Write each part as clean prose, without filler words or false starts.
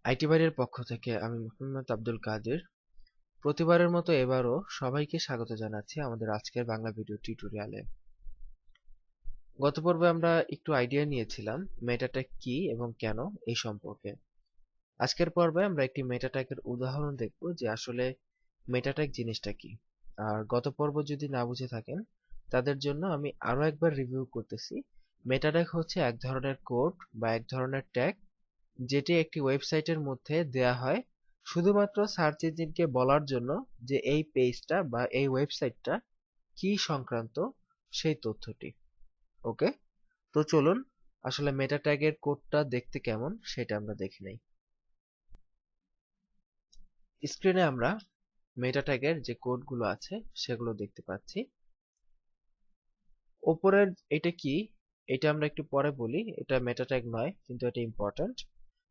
IT বাড়ির পক্ষ থেকে আমি মোহাম্মদ আব্দুল কাদের। প্রতিবারের মতো এবারও সবাইকে স্বাগত জানাচ্ছি আমাদের আজকের বাংলা ভিডিও টিউটোরিয়ালে। গত পর্বে আমরা একটু আইডিয়া নিয়েছিলাম মেটা ট্যাগ কি এবং কেন এই সম্পর্কে। আজকের পর্বে আমরা একটি মেটা ট্যাগের উদাহরণ দেখব যে আসলে মেটা ট্যাগ জিনিসটা কি। আর গত পর্ব যদি না বুঝে থাকেন তাদের জন্য আমি আরো একবার রিভিউ করতেছি। মেটা ট্যাগ হচ্ছে এক ধরনের কোড বা এক ধরনের ট্যাগ যেটি একটি ওয়েবসাইটের মধ্যে দেয়া হয় শুধুমাত্র সার্চ ইঞ্জিনকে বলার জন্য যে এই পেজটা বা এই ওয়েবসাইটটা কি সংক্রান্ত সেই তথ্যটি। ওকে, তো চলুন আসলে মেটা ট্যাগের কোডটা দেখতে কেমন সেটা আমরা দেখে নেই। স্ক্রিনে আমরা মেটা ট্যাগের যে কোডগুলো আছে সেগুলো দেখতে পাচ্ছি। ওপরের এটা কি, এটা আমরা একটু পরে বলি, এটা মেটা ট্যাগ নয় কিন্তু এটা ইম্পর্ট্যান্ট।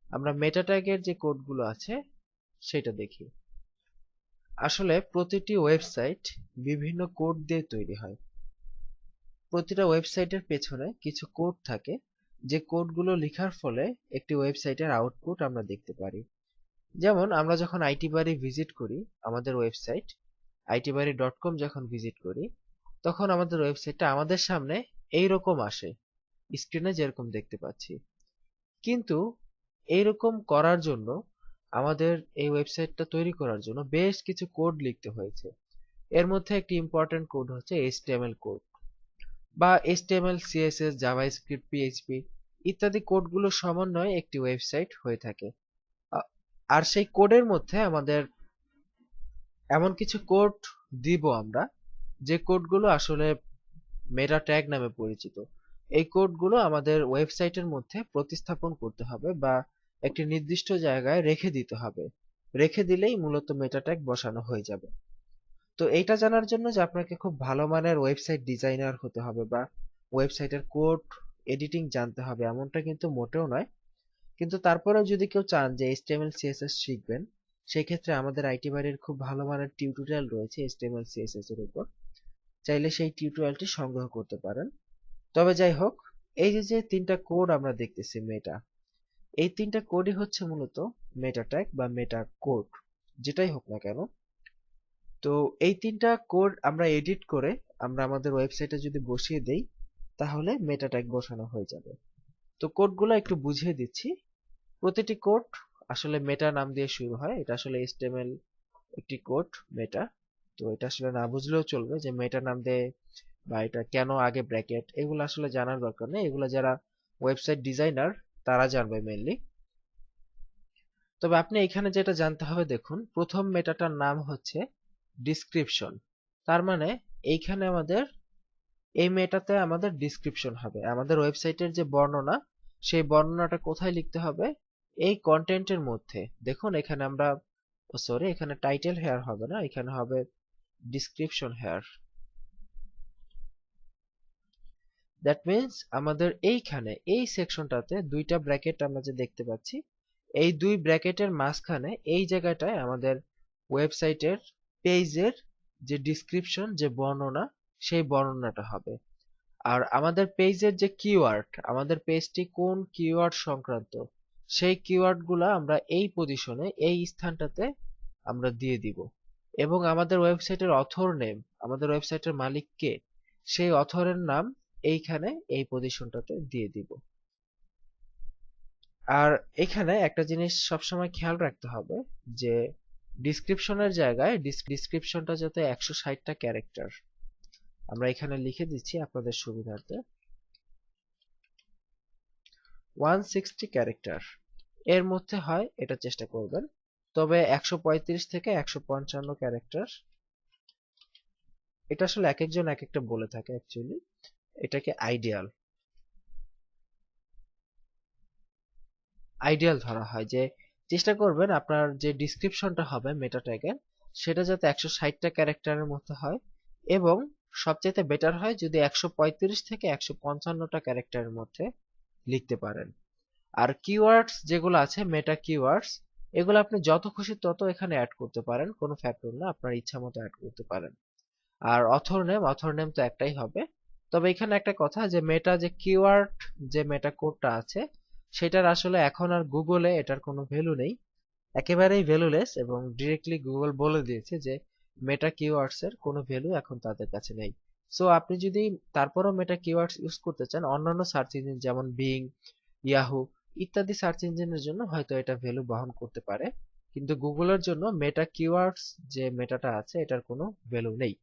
আমরা মেটা ট্যাগের যে কোডগুলো আছে সেটা দেখি। আসলে প্রতিটি ওয়েবসাইট বিভিন্ন কোড দিয়ে তৈরি হয়। প্রতিটা ওয়েবসাইটের পেছনে কিছু কোড থাকে যে কোডগুলো লেখার ফলে একটি ওয়েবসাইটের আউটপুট আমরা দেখতে পারি। যেমন আমরা যখন আইটি বাড়ি ভিজিট করি, আমাদের ওয়েবসাইট itbari.com যখন ভিজিট করি তখন আমাদের ওয়েবসাইটটা আমাদের সামনে এইরকম আসে, স্ক্রিনে যেরকম দেখতে পাচ্ছি। কিন্তু এইরকম করার জন্য আমাদের এই ওয়েবসাইটটা তৈরি করার জন্য বেশ কিছু কোড লিখতে হয়েছে। এর মধ্যে একটি ইম্পর্টেন্ট কোড হচ্ছে HTML কোড বা HTML, CSS, জাভাস্ক্রিপ্ট, PHP ইত্যাদি কোডগুলোর সমন্বয়ে একটি ওয়েবসাইট হয়ে থাকে। আর সেই কোডের মধ্যে আমাদের এমন কিছু কোড দিব আমরা যে কোডগুলো আসলে মেটা ট্যাগ নামে পরিচিত। এই কোডগুলো আমাদের ওয়েবসাইটের মধ্যে প্রতিস্থাপন করতে হবে বা একটি নির্দিষ্ট জায়গায় রেখে দিতে হবে। রেখে দিলেই মূলত মেটা ট্যাগ বসানো হয়ে যাবে। তো এইটা জানার জন্য যে আপনাকে খুব ভালো মানের ওয়েবসাইট ডিজাইনার হতে হবে বা ওয়েবসাইটের কোড এডিটিং জানতে হবে এমনটা কিন্তু মোটেও নয়। কিন্তু তারপরেও যদি কেউ চান যে HTML CSS শিখবেন, সেই ক্ষেত্রে আমাদের আইটি বাড়ির খুব ভালো মানের টিউটোরিয়াল রয়েছে HTML CSS এর উপর। চাইলে সেই টিউটোরিয়ালটি সংগ্রহ করতে পারেন। তবে যাই হোক, এই যে যে তিনটা কোড আমরা দেখতেছি মেটা, এই তিনটা কোডই হচ্ছে মূলত মেটা ট্যাগ বা মেটা কোড, যেটাই হোক না কেন। তো এই তিনটা কোড আমরা এডিট করে আমরা আমাদের ওয়েবসাইটে যদি বসিয়ে দেই তাহলে মেটা ট্যাগ বসানো হয়ে যাবে। তো কোডগুলো একটু বুঝিয়ে দিচ্ছি। প্রতিটি কোড আসলে মেটা নাম দিয়ে শুরু হয়। এটা আসলে HTML একটি কোড মেটা। তো এটা আসলে না বুঝলেও চলবে যে মেটা নাম দিয়ে বা এটা কেন আগে ব্র্যাকেট, এগুলো আসলে জানার দরকার নেই। এগুলো যারা ওয়েবসাইট ডিজাইনার তারা জানবে মেইনলি। তবে আপনি এখানে যেটা জানতে হবে, দেখুন প্রথম মেটাটার নাম হচ্ছে ডিসক্রিপশন। তার মানে এইখানে আমাদের এই মেটাতে আমাদের ডিসক্রিপশন হবে, আমাদের ওয়েবসাইটের যে বর্ণনা সেই বর্ণনাটা কোথায় লিখতে হবে, এই কন্টেন্টের মধ্যে। দেখুন এখানে আমরা সরি, এখানে টাইটেল হেয়ার হবে না, এখানে হবে ডিসক্রিপশন হেয়ার। দ্যাট মিন্স আমাদের এইখানে এই সেকশনটাতে দুইটা ব্র্যাকেট আমরা যে দেখতে পাচ্ছি, এই দুই ব্র্যাকেটের মাঝখানে এই জায়গাটায় আমাদের ওয়েবসাইটের পেজের যে ডিসক্রিপশন, যে বর্ণনা, সেই বর্ণনাটা হবে। আর আমাদের পেজের যে কিওয়ার্ড, আমাদের পেজটি কোন কিওয়ার্ড সংক্রান্ত, সেই কিওয়ার্ড গুলা আমরা এই পজিশনে, এই স্থানটাতে আমরা দিয়ে দিব। এবং আমাদের ওয়েবসাইটের অথর নেম, আমাদের ওয়েবসাইটের মালিক কে, সেই অথরের নাম এইখানে এই পজিশনটাতে দিয়ে দিব। আর এখানে একটা জিনিস সবসময় খেয়াল রাখতে হবে যে ডিসক্রিপশনের জায়গায় ডিসক্রিপশনটা যাতে 160টা ক্যারেক্টার, আমরা এখানে লিখে দিচ্ছি আপনাদের সুবিধার্থে 160 ক্যারেক্টার এর মধ্যে হয়, এটা চেষ্টা করবেন। তবে 135 থেকে 155 ক্যারেক্টার, এটা আসলে এক একজন এক একটা বলে থাকে, অ্যাকচুয়ালি এটাকে আইডিয়াল আইডিয়াল ধরা হয়। যে চেষ্টা করবেন আপনার যে ডিসক্রিপশনটা হবে মেটা ট্যাগের, সেটা যাতে 160টা ক্যারেক্টারের মধ্যে হয়, এবং সবচেয়ে বেটার হয় যদি 135 থেকে 155টা ক্যারেক্টারের মধ্যে লিখতে পারেন। আর কিওয়ার্ডস যেগুলো আছে, মেটা কিওয়ার্ডস, এগুলো আপনি যত খুশি তত এখানে অ্যাড করতে পারেন, কোনো ফ্যাক্টর না, আপনার ইচ্ছা মতো অ্যাড করতে পারেন। আর অথর নেম তো একটাই হবে। তবে এখানে একটা কথা, যে মেটা যে কিওয়ার্ড, যে মেটা কোডটা আছে, সেটার আসলে এখন আর গুগলে এটার কোনো ভ্যালু নেই। একেবারেই ভ্যালুলেস এবং ডিরেক্টলি গুগল বলে দিয়েছে যে মেটা কিওয়ার্ডস এর কোনো ভ্যালু এখন তাদের কাছে নেই। সো আপনি যদি তারপরও মেটা কিওয়ার্ডস ইউজ করতে চান অন্যান্য সার্চ ইঞ্জিন যেমন বিং, ইয়াহু ইত্যাদি সার্চ ইঞ্জিনের জন্য হয়তো এটা ভ্যালু বহন করতে পারে, কিন্তু গুগলের জন্য মেটা কিওয়ার্ডস যে মেটাটা আছে এটার কোনো ভ্যালু নেই।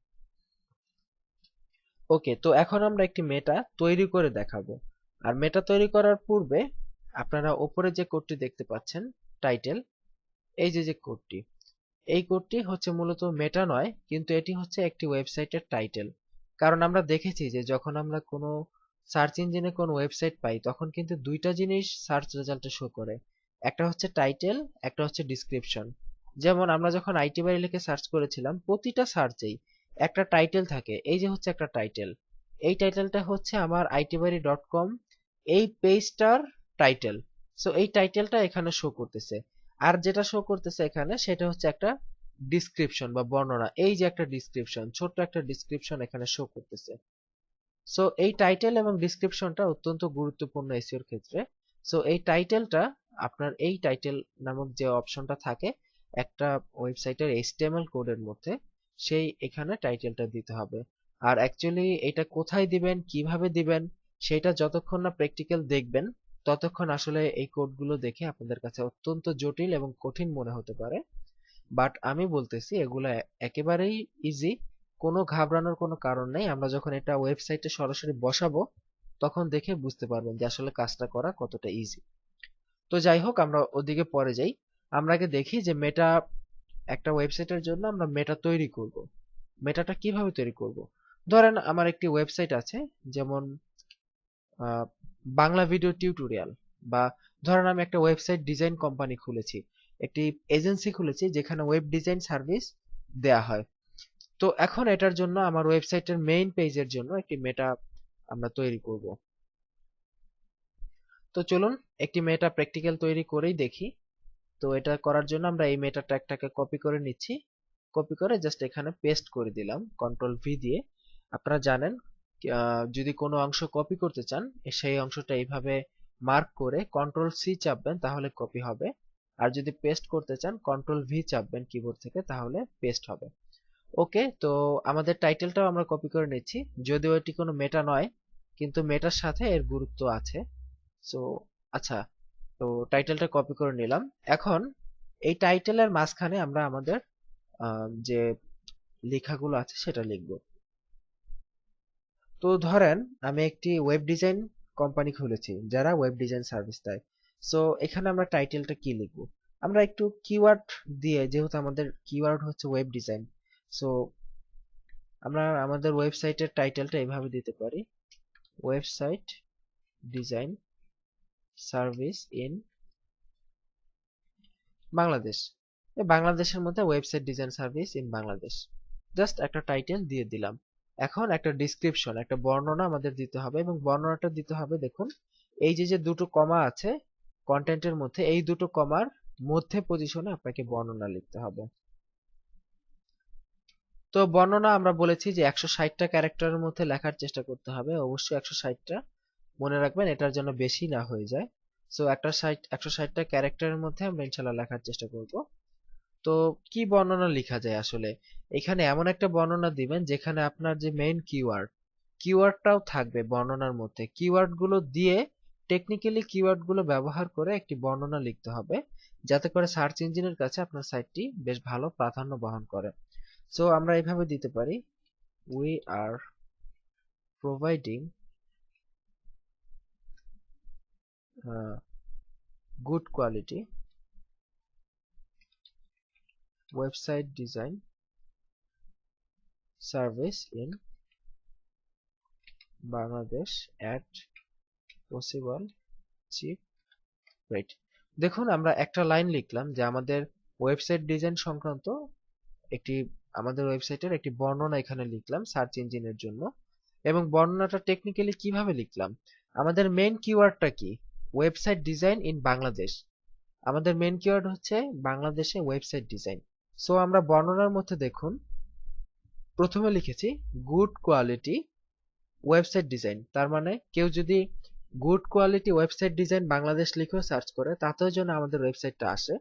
ওকে, তো এখন আমরা একটি মেটা তৈরি করে দেখাবো। আর মেটা তৈরি করার পূর্বে আপনারা উপরে যে কোডটি দেখতে পাচ্ছেন টাইটেল, এই যে কোডটি, এই কোডটি হচ্ছে মূলত মেটা নয়, কিন্তু এটি হচ্ছে একটি ওয়েবসাইটের টাইটেল। কারণ আমরা দেখেছি যে যখন আমরা কোনো সার্চ ইঞ্জিনে কোনো ওয়েবসাইট পাই তখন কিন্তু দুইটা জিনিস সার্চ রেজাল্টে শো করে, একটা হচ্ছে টাইটেল, একটা হচ্ছে ডিসক্রিপশন। যেমন আমরা যখন আইটি বাড়ি লিখে সার্চ করেছিলাম প্রতিটা সার্চেই একটা টাইটেল থাকে, এই যে হচ্ছে একটা টাইটেল, এই টাইটেলটা হচ্ছে আমার itbari.com এই পেজটার টাইটেল। সো এই টাইটেলটা এখানে শো করতেছে, আর যেটা শো করতেছে এখানে সেটা হচ্ছে একটা ডিসক্রিপশন বা বর্ণনা, এই যে একটা ডিসক্রিপশন, ছোট্ট একটা ডিসক্রিপশন এখানে শো করতেছে। সো এই টাইটেল এবং ডিসক্রিপশনটা অত্যন্ত গুরুত্বপূর্ণ এসইওর ক্ষেত্রে। সো এই টাইটেলটা আপনার এই টাইটেল নামক যে অপশনটা থাকে একটা ওয়েবসাইটের এইচটিএমএল কোডের মধ্যে, সেই এখানে টাইটেলটা দিতে হবে। আর অ্যাকচুয়ালি এটা কোথায় দিবেন, কিভাবে দিবেন, সেটা যতক্ষণ না প্র্যাকটিক্যাল দেখবেন ততক্ষণ আসলে এই কোডগুলো দেখে আপনাদের কাছে অত্যন্ত জটিল এবং কঠিন মনে হতে পারে। বাট আমি বলতেছি এগুলা একেবারেই ইজি, কোনো ঘাবড়ানোর কোনো কারণ নেই। আমরা যখন এটা ওয়েবসাইটে সরাসরি বসাবো তখন দেখে বুঝতে পারবেন যে আসলে কাজটা করা কতটা ইজি। তো যাই হোক, আমরা ওদিকে পরে যাই। আমরা আগে দেখি যে মেটা, একটা ওয়েবসাইটের জন্য আমরা মেটা তৈরি করব। মেটাটা কিভাবে তৈরি করব? ধরেন আমার একটি ওয়েবসাইট আছে, যেমন বাংলা ভিডিও টিউটোরিয়াল, বা ধরেন আমি একটা ওয়েবসাইট ডিজাইন কোম্পানি খুলেছি, একটি এজেন্সি খুলেছি যেখানে ওয়েব ডিজাইন সার্ভিস দেয়া হয়। তো এখন এটার জন্য আমার ওয়েবসাইটের মেইন পেজের জন্য একটি মেটা আমরা তৈরি করব। তো চলুন একটি মেটা প্র্যাকটিক্যাল তৈরি করেই দেখি। তো এটা করার জন্য আমরা এই মেটা ট্যাগটাকে কপি করে নিচ্ছি, কপি করে জাস্ট এখানে পেস্ট করে দিলাম কন্ট্রোল ভি দিয়ে। আপনারা জানেন যদি কোনো অংশ কপি করতে চান সেই অংশটা এইভাবে মার্ক করে কন্ট্রোল সি চাপবেন তাহলে কপি হবে, আর যদি পেস্ট করতে চান কন্ট্রোল ভি চাপবেন কিবোর্ড থেকে তাহলে পেস্ট হবে। ওকে, তো আমাদের টাইটেলটাও আমরা কপি করে নিচ্ছি, যদিও এটি কোনো মেটা নয় কিন্তু মেটার সাথে এর গুরুত্ব আছে। সো আচ্ছা, তো টাইটেলটা কপি করে নিলাম। এখন এই টাইটেলের মাঝখানে আমরা আমাদের যে লেখাগুলো আছে সেটা লিখব। তো ধরেন আমি একটি ওয়েব ডিজাইন কোম্পানি খুলেছি যারা ওয়েব ডিজাইন সার্ভিস দেয়। সো এখানে আমরা টাইটেলটা কি লিখব? আমরা একটু কিওয়ার্ড দিয়ে, যেহেতু আমাদের কিওয়ার্ড হচ্ছে ওয়েব ডিজাইন, সো আমরা আমাদের ওয়েবসাইটের টাইটেলটা এভাবে দিতে পারি, website design service in Bangladesh. বাংলাদেশের মধ্যে website design service in Bangladesh, just একটা টাইটেল দিয়ে দিলাম। এখন একটা ডিসক্রিপশন, একটা বর্ণনা আমাদের দিতে হবে, এবং বর্ণনাটা দিতে হবে, দেখুন এই যে দুটো কমা আছে কন্টেন্টের মধ্যে, এই দুটো কমার মধ্যে পজিশনে আপনাকে বর্ণনা লিখতে হবে। তো বর্ণনা আমরা বলেছি যে 160টা ক্যারেক্টারের মধ্যে লেখার চেষ্টা করতে হবে, অবশ্যই 160টা, মনে রাখবেন এটার জন্য বেশি না হয়ে যায়। সো 160টা ক্যারেক্টারের মধ্যে আমরা ইনশাল্লাহ লেখার চেষ্টা করব। তো কি বর্ণনা লেখা যায় আসলে? এখানে এমন একটা বর্ণনা দিবেন যেখানে আপনার যে মেইন কিওয়ার্ডটাও থাকবে বর্ণনার মধ্যে। কিওয়ার্ড গুলো দিয়ে, টেকনিক্যালি কিওয়ার্ড গুলো ব্যবহার করে একটি বর্ণনা লিখতে হবে, যাতে করে সার্চ ইঞ্জিনের কাছে আপনার সাইটটি বেশ ভালো প্রাধান্য বহন করে। সো আমরা এইভাবে দিতে পারি, we are providing good quality website design service in Bangladesh at possible cheap rate। দেখুন আমরা একটা লাইন লিখলাম যে আমাদের ওয়েবসাইট ডিজাইন সংক্রান্ত একটি, আমাদের ওয়েবসাইটের একটি বর্ণনা এখানে লিখলাম সার্চ ইঞ্জিনের জন্য। এবং বর্ণনাটা টেকনিক্যালি কিভাবে লিখলাম? আমাদের মেইন কিওয়ার্ডটা কি? Website design in Bangladesh. আমাদের মেইন কিওয়ার্ড হচ্ছে বাংলাদেশে ওয়েবসাইট ডিজাইন। সো আমরা বর্ণনার মধ্যে দেখুন প্রথমে লিখেছি গুড কোয়ালিটি ওয়েবসাইট ডিজাইন, তার মানে কেউ যদি good quality website design Bangladesh লিখেও সার্চ করে তাতেও যেন আমাদের ওয়েবসাইটটা আসে,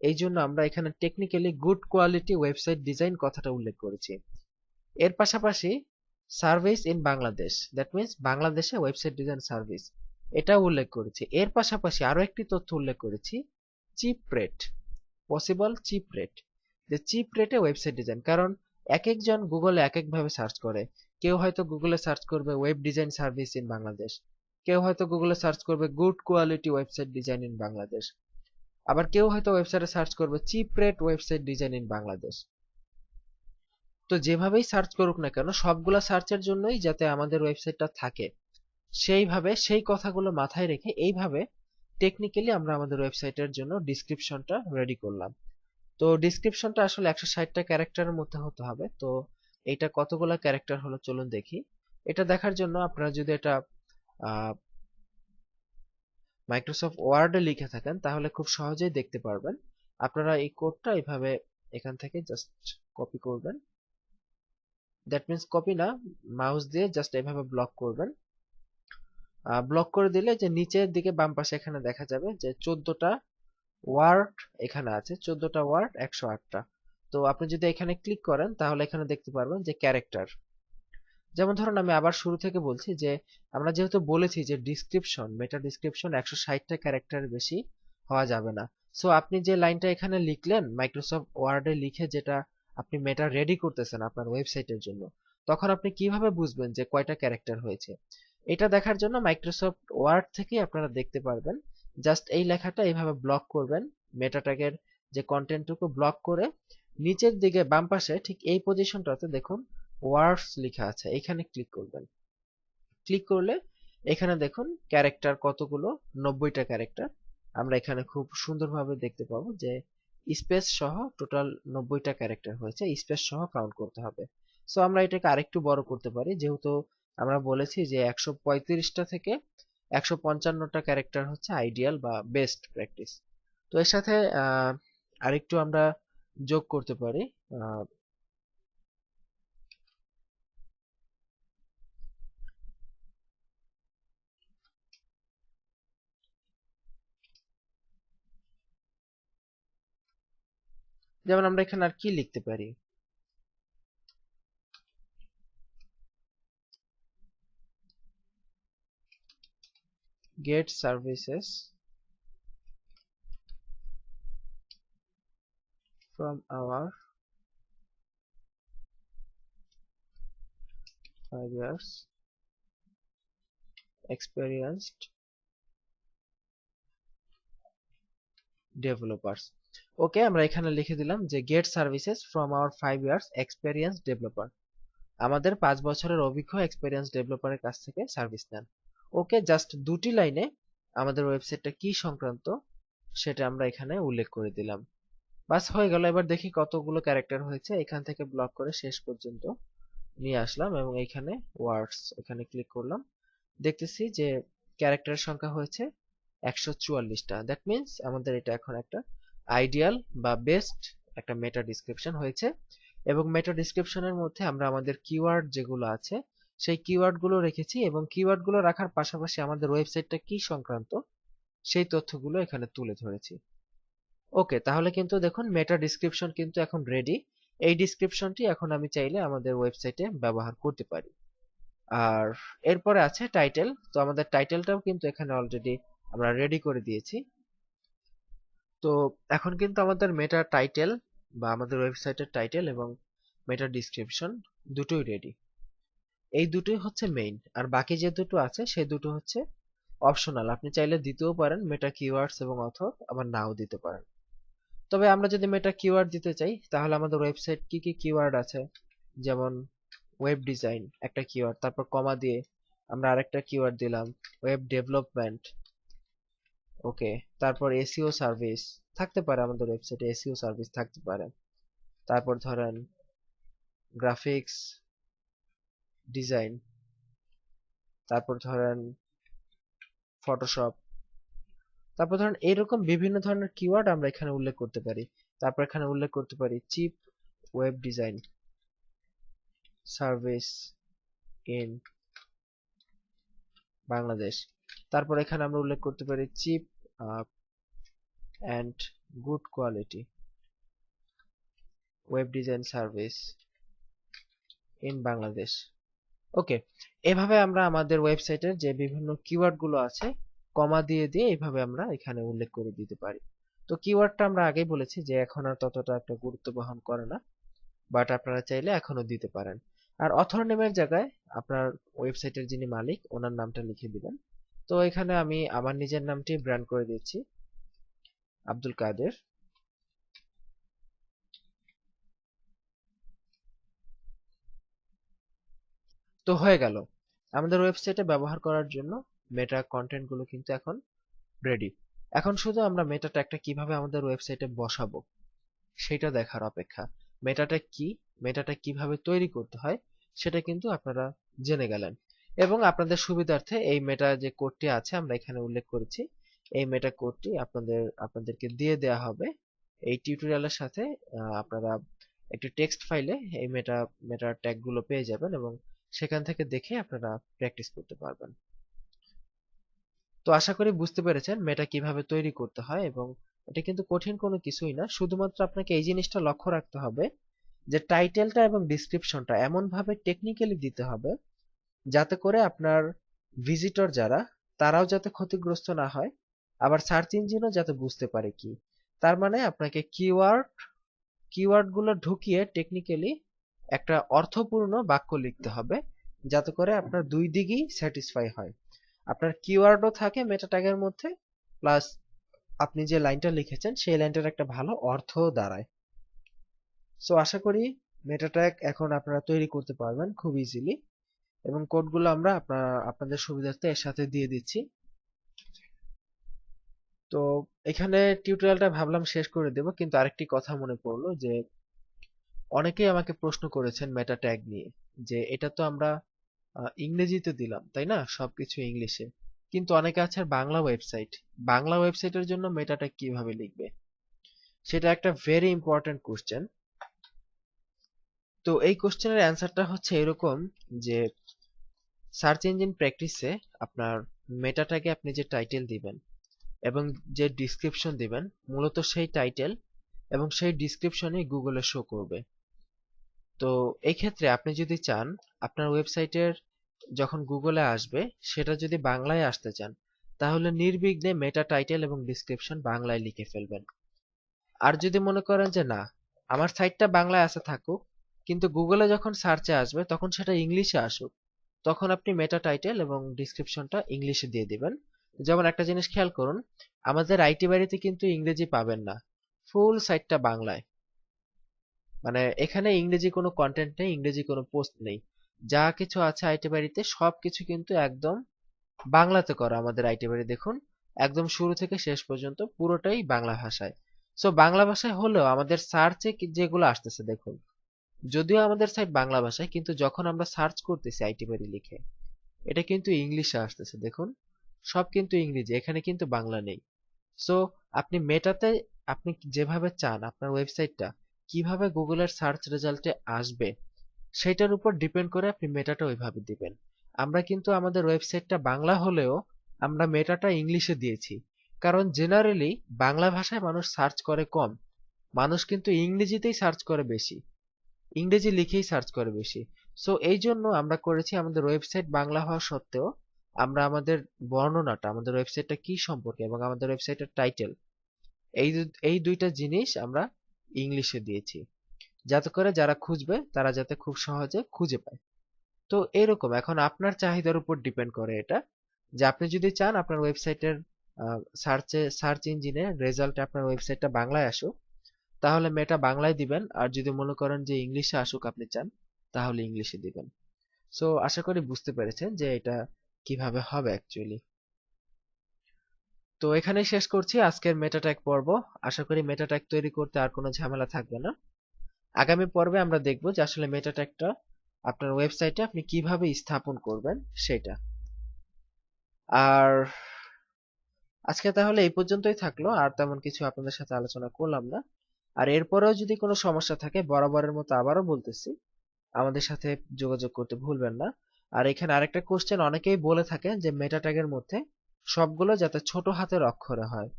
এই জন্য আমরা এখানে technically good quality website design কথাটা উল্লেখ করেছি। এর পাশাপাশি service in Bangladesh, that means বাংলাদেশে ওয়েবসাইট ডিজাইন সার্ভিস, এটা উল্লেখ করেছি। এর পাশাপাশি আরো একটি তথ্য উল্লেখ করেছি, chip rate, possible chip rate, যে চিপ রেটে ওয়েবসাইট ডিজাইন। কারণ এক একজন গুগলে এক একভাবে সার্চ করে। কেউ হয়তো গুগলে সার্চ করবে web design service in Bangladesh, কেউ হয়তো গুগলে সার্চ করবে good quality website design in Bangladesh, আবার কেউ হয়তো ওয়েবসাইটে সার্চ করবে chip rate website design in Bangladesh. তো যেভাবেই সার্চ করুক না কেন, সবগুলা সার্চের জন্যই যাতে আমাদের ওয়েবসাইটটা থাকে, সেইভাবে সেই কথাগুলো মাথায় রেখে এইভাবে টেকনিক্যালি আমরা আমাদের ওয়েবসাইটের জন্য ডিসক্রিপশনটা রেডি করলাম। তো ডিসক্রিপশনটা আসলে 160টা ক্যারেক্টারের মধ্যে হতে হবে। তো এটা কতগুলা ক্যারেক্টার হলো চলুন দেখি। এটা দেখার জন্য আপনারা যদি এটা মাইক্রোসফট ওয়ার্ডে লিখে থাকেন তাহলে খুব সহজেই দেখতে পারবেন। আপনারা এই কোডটা এইভাবে এখান থেকে জাস্ট কপি করবেন, দ্যাট মিন্স কপি না, মাউস দিয়ে জাস্ট এভাবে ব্লক করবেন। ব্লক করে দিলে যে নিচের দিকে বাম পাশে এখানে দেখা যাবে যে 14টা ওয়ার্ড এখানে আছে, 14টা ওয়ার্ড 108টা। তো আপনি যদি এখানে ক্লিক করেন তাহলে এখানে দেখতে পারবেন যে ক্যারেক্টার। যেমন ধরুন আমি আবার শুরু থেকে বলছি যে আমরা যেহেতু বলেছি যে ডিসক্রিপশন, মেটা ডিসক্রিপশন 160টা ক্যারেক্টার বেশি হওয়া যাবে না। সো আপনি যে লাইনটা এখানে লিখলেন মাইক্রোসফট ওয়ার্ডে লিখে, যেটা আপনি মেটা রেডি করতেছেন আপনার ওয়েবসাইটের জন্য, তখন আপনি কিভাবে বুঝবেন যে কয়টা ক্যারেক্টার হয়েছে? এটা দেখার জন্য মাইক্রোসফট ওয়ার্ড থেকেই আপনারা দেখতে পারবেন। জাস্ট এই লেখাটা এইভাবে ব্লক করবেন, মেটা ট্যাগের যে কন্টেন্টটুকু ব্লক করে নিচের দিকে বাম পাশে ঠিক এই পজিশনটাতে দেখুন ওয়ার্ডস লেখা আছে, এখানে ক্লিক করবেন। ক্লিক করলে এখানে দেখুন ক্যারেক্টার কতগুলো, 90টা ক্যারেক্টার আমরা এখানে খুব সুন্দরভাবে দেখতে পাবো যে স্পেস সহ টোটাল 90টা ক্যারেক্টার হয়েছে, স্পেস সহ কাউন্ট করতে হবে। সো আমরা এটাকে আরেকটু বড় করতে পারি, যেহেতু আমরা বলেছি যে 135টা থেকে 155টা ক্যারেক্টার হচ্ছে আইডিয়াল বা বেস্ট প্র্যাকটিস। তো এর সাথে আরেকটু আমরা যোগ করতে পারি, যেমন আমরা এখানে আর কি লিখতে পারি, get services from our 5 years experienced developers. ওকে, আমরা এখানে লিখে দিলাম যে get services from our 5 years experienced developer, আমাদের 5 বছরের অভিজ্ঞ এক্সপেরিয়েন্স ডেভেলপারের কাছ থেকে সার্ভিস নেন। ওকে, জাস্ট দুটি লাইনে আমাদের ওয়েবসাইটটা কি সংক্রান্ত সেটা আমরা এখানে উল্লেখ করে দিলাম। বাস হয়ে গেল। এবার দেখি কতগুলো ক্যারেক্টার হয়েছে, এখান থেকে ব্লক করে শেষ পর্যন্ত নিয়ে আসলাম এবং এখানে ওয়ার্ডস এখানে ক্লিক করলাম। দেখতেছি যে ক্যারেক্টারের সংখ্যা হয়েছে 144টা। দ্যাট মিন্স আমাদের এটা এখন একটা আইডিয়াল বা বেস্ট একটা মেটা ডিসক্রিপশন হয়েছে। এবং মেটা ডিসক্রিপশনের মধ্যে আমরা আমাদের কিওয়ার্ড যেগুলো আছে সেই কিওয়ার্ড গুলো রেখেছি, এবং কিওয়ার্ড গুলো রাখার পাশাপাশি আমাদের ওয়েবসাইটটা কি সংক্রান্ত সেই তথ্যগুলো এখানে তুলে ধরেছি। ওকে, তাহলে কিন্তু দেখুন মেটা ডিসক্রিপশন কিন্তু এখন রেডি। এই ডিসক্রিপশনটি এখন আমি চাইলে আমাদের ওয়েবসাইটে ব্যবহার করতে পারি। আর এরপরে আছে টাইটেল। তো আমাদের টাইটেলটাও কিন্তু এখানে অলরেডি আমরা রেডি করে দিয়েছি। তো এখন কিন্তু আমাদের মেটা টাইটেল বা আমাদের ওয়েবসাইটের টাইটেল এবং মেটা ডিসক্রিপশন দুটোই রেডি। এই দুটোই হচ্ছে মেইন, আর বাকি যে দুটো আছে সেই দুটো হচ্ছে অপশনাল। আপনি চাইলে দিতেও পারেন মেটা কিওয়ার্ডস এবং অথর, আবার নাও দিতে পারেন। তবে আমরা যদি মেটা কিওয়ার্ড দিতে চাই তাহলে আমাদের ওয়েবসাইট কি কি কিওয়ার্ড আছে, যেমন ওয়েব ডিজাইন একটা কিওয়ার্ড, তারপর কমা দিয়ে আমরা আরেকটা কিওয়ার্ড দিলাম ওয়েব ডেভেলপমেন্ট। ওকে, তারপর এসইও সার্ভিস থাকতে পারে, আমাদের ওয়েবসাইটে এসইও সার্ভিস থাকতে পারে। তারপর ধরেন গ্রাফিক্স ডিজাইন, তারপর ধরেন ফটোশপ, তারপর ধরেন এইরকম বিভিন্ন ধরনের কিওয়ার্ড আমরা এখানে উল্লেখ করতে পারি। তারপর এখানে উল্লেখ করতে পারি cheap web design service in Bangladesh. তারপর এখানে আমরা উল্লেখ করতে পারি cheap and good quality web design service in Bangladesh. Okay, এভাবে আমরা আমাদের ওয়েবসাইটের যে বিভিন্ন কিওয়ার্ড গুলো আছে কমা দিয়ে দিয়ে এইভাবে আমরা এখানে উল্লেখ করে দিতে পারি। তো কিওয়ার্ডটা আমরা আগেই বলেছি যে এখন আর ততটা একটা গুরুত্ব বহন করে না, বাট আপনারা চাইলে এখনো দিতে পারেন। আর অথর নেমের জায়গায় আপনার ওয়েবসাইটের যিনি মালিক ওনার নামটা লিখে দিবেন। তো এখানে আমি আমার নিজের নামটি ব্র্যান্ড করে দিচ্ছি, আব্দুল কাদের। তো হয়ে গেল, আমাদের ওয়েবসাইটে ব্যবহার করার জন্য মেটা কন্টেন্ট গুলো কিন্তু এখন রেডি। এখন শুধু আমরা মেটা ট্যাগটা কিভাবে আমাদের ওয়েবসাইটে বসাবো সেটা দেখার অপেক্ষা। মেটা ট্যাগ কি, মেটা ট্যাগ কিভাবে তৈরি করতে হয় সেটা কিন্তু আপনারা জেনে গেলেন। এবং আপনাদের সুবিধার্থে এই মেটা যে কোডটি আছে আমরা এখানে উল্লেখ করেছি, এই মেটা কোডটি আপনাদেরকে দিয়ে দেয়া হবে এই টিউটোরিয়ালের সাথে। আপনারা একটি টেক্সট ফাইলে এই মেটা ট্যাগ গুলো পেয়ে যাবেন এবং সেখান থেকে দেখে আপনারা প্র্যাকটিস করতে পারবেন। তো আশা করি বুঝতে পেরেছেন মেটা কিভাবে তৈরি করতে হয়, এবং এটা কিন্তু কঠিন কোনো কিছুই না। শুধুমাত্র আপনাকে এই জিনিসটা লক্ষ্য রাখতে হবে যে টাইটেলটা এবং ডিসক্রিপশনটা এমন ভাবে টেকনিক্যালি দিতে হবে যাতে করে আপনার ভিজিটর যারা তারাও যাতে ক্ষতিগ্রস্ত না হয়, আবার সার্চ ইঞ্জিনও যাতে বুঝতে পারে কি। তার মানে আপনাকে কিওয়ার্ড গুলো ঢুকিয়ে টেকনিক্যালি একটা অর্থপূর্ণ বাক্য লিখতে হবে যাতে করে আপনার দুই দিকই স্যাটিসফাই হয়। আপনার কিওয়ার্ডও থাকে মেটা ট্যাগের মধ্যে, প্লাস আপনি যে লাইনটা লিখেছেন সেই লাইনটার একটা ভালো অর্থও দাঁড়ায়। সো আশা করি মেটা ট্যাগ এখন আপনারা তৈরি করতে পারবেন খুব ইজিলি, এবং কোডগুলো আমরা আপনাদের সুবিধার্থে এর সাথে দিয়ে দিচ্ছি। তো এখানে টিউটোরিয়ালটা ভাবলাম শেষ করে দেব, কিন্তু আরেকটি কথা মনে পড়লো যে অনেকেই আমাকে প্রশ্ন করেছেন মেটা ট্যাগ নিয়ে, যে এটা তো আমরা ইংরেজিতে দিলাম তাই না, সবকিছু ইংলিশে, কিন্তু অনেকে আছে বাংলা ওয়েবসাইট, বাংলা ওয়েবসাইটের জন্য মেটা ট্যাগ কিভাবে লিখবে, সেটা একটা ভেরি ইম্পর্টেন্ট কোশ্চেন। তো এই কোশ্চেনের অ্যান্সারটা হচ্ছে এরকম যে সার্চ ইঞ্জিন প্র্যাকটিসে আপনার মেটা ট্যাগে আপনি যে টাইটেল দিবেন এবং যে ডিসক্রিপশন দিবেন, মূলত সেই টাইটেল এবং সেই ডিসক্রিপশনই গুগলে শো করবে। তো এই ক্ষেত্রে আপনি যদি চান আপনার ওয়েবসাইটের যখন গুগলে আসবে সেটা যদি বাংলায় আসতে চান, তাহলে নির্বিঘ্নে মেটা টাইটেল এবং ডিসক্রিপশন বাংলায় লিখে ফেলবেন। আর যদি মনে করেন যে না, আমার সাইটটা বাংলায় আসে থাকুক, কিন্তু গুগলে যখন সার্চে আসবে তখন সেটা ইংলিশে আসুক, তখন আপনি মেটা টাইটেল এবং ডিসক্রিপশনটা ইংলিশে দিয়ে দিবেন। যেমন একটা জিনিস খেয়াল করুন, আমাদের আইটি বাড়িতে কিন্তু ইংরেজি পাবেন না, ফুল সাইটটা বাংলায়। মানে এখানে ইংরেজি কোনো কন্টেন্ট নেই, ইংরেজি কোনো পোস্ট নেই, যা কিছু আছে আইটি বাড়িতে সবকিছু কিন্তু একদম বাংলাতে করা। আমাদের আইটি বাড়ি দেখুন একদম শুরু থেকে শেষ পর্যন্ত পুরোটাই বাংলা ভাষায়। সো বাংলা ভাষায় হলেও আমাদের সার্চে যেগুলো আসতেছে দেখুন, যদিও আমাদের সাইট বাংলা ভাষায়, কিন্তু যখন আমরা সার্চ করতেছি আইটি বাড়ি লিখে, এটা কিন্তু ইংলিশে আসতেছে দেখুন, সব কিন্তু ইংরেজি, এখানে কিন্তু বাংলা নেই। সো আপনি মেটাতে আপনি যেভাবে চান আপনার ওয়েবসাইটটা কিভাবে গুগলের সার্চ রেজাল্টে আসবে সেটার উপর ডিপেন্ড করে আপনি মেটাটা ওইভাবে দিবেন। আমরা কিন্তু আমাদের ওয়েবসাইটটা বাংলা হলেও আমরা মেটাটা ইংলিশে দিয়েছি, কারণ জেনারেলি বাংলা ভাষায় মানুষ সার্চ করে কম, মানুষ কিন্তু ইংরেজিতেই সার্চ করে বেশি, ইংরেজি লিখেই সার্চ করে বেশি। সো এই জন্য আমরা করেছি আমাদের ওয়েবসাইট বাংলা হওয়া সত্ত্বেও আমরা আমাদের বর্ণনাটা, আমাদের ওয়েবসাইটটা কি সম্পর্কে এবং আমাদের ওয়েবসাইটের টাইটেল, এই দুইটা জিনিস আমরা ইংলিশে দিয়েছি, যাতে করে যারা খুঁজবে তারা যাতে খুব সহজে খুঁজে পায়। তো এরকম এখন আপনার চাহিদার উপর ডিপেন্ড করে এটা, যে আপনি যদি চান আপনার ওয়েবসাইটের সার্চ ইঞ্জিনে রেজাল্টে আপনার ওয়েবসাইটটা বাংলায় আসুক, তাহলে মেটা বাংলায় দিবেন, আর যদি মনে করেন যে ইংলিশে আসুক আপনি চান, তাহলে ইংলিশে দিবেন। সো আশা করি বুঝতে পেরেছেন যে এটা কিভাবে হবে অ্যাকচুয়ালি। তো এখানেই শেষ করছি আজকের মেটা ট্যাগ পর্ব। আশা করি মেটা ট্যাগ তৈরি করতে আর কোনো ঝামেলা থাকবে না। আগামী পর্বে আমরা দেখব যে আসলে মেটা ট্যাগটা আপনার ওয়েবসাইটে আপনি কিভাবে স্থাপন করবেন সেটা। আর আজকে তাহলে এই পর্যন্তই থাকলো, আর তেমন কিছু আপনাদের সাথে আলোচনা করলাম না। আর এরপরেও যদি কোনো সমস্যা থাকে বরাবরের মতো আবারও বলতেছি, আমাদের সাথে যোগাযোগ করতে ভুলবেন না। আর এখানে আরেকটা কোশ্চেন অনেকেই বলে থাকেন যে মেটা ট্যাগের মধ্যে সবগুলো যাতে ছোট হাতের অক্ষরে হয়,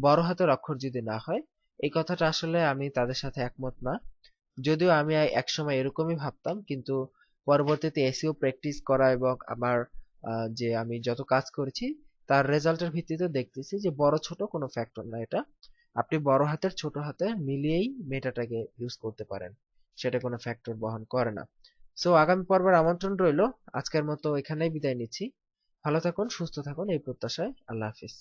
বড় হাতের অক্ষর যদি না হয়, এই কথাটা আসলে আমি তাদের সাথে একমত না। যদিও আমি একসময় এরকমই ভাবতাম, কিন্তু পরবর্তীতে এসইও প্র্যাকটিস করা এবং আমার যে আমি যত কাজ করেছি তার রেজাল্টের ভিত্তিতে দেখতেছি যে বড় ছোট কোনো ফ্যাক্টর না এটা। আপনি বড় হাতের ছোট হাতের মিলিয়েই মেটাটাকে ইউজ করতে পারেন, সেটা কোনো ফ্যাক্টর বহন করে না। সো আগামী পর্বের আমন্ত্রণ রইলো। আজকের মতো এখানেই বিদায় নিচ্ছি। ভালো থাকুন, সুস্থ থাকুন এই প্রত্যাশায়। আল্লাহ হাফিজ।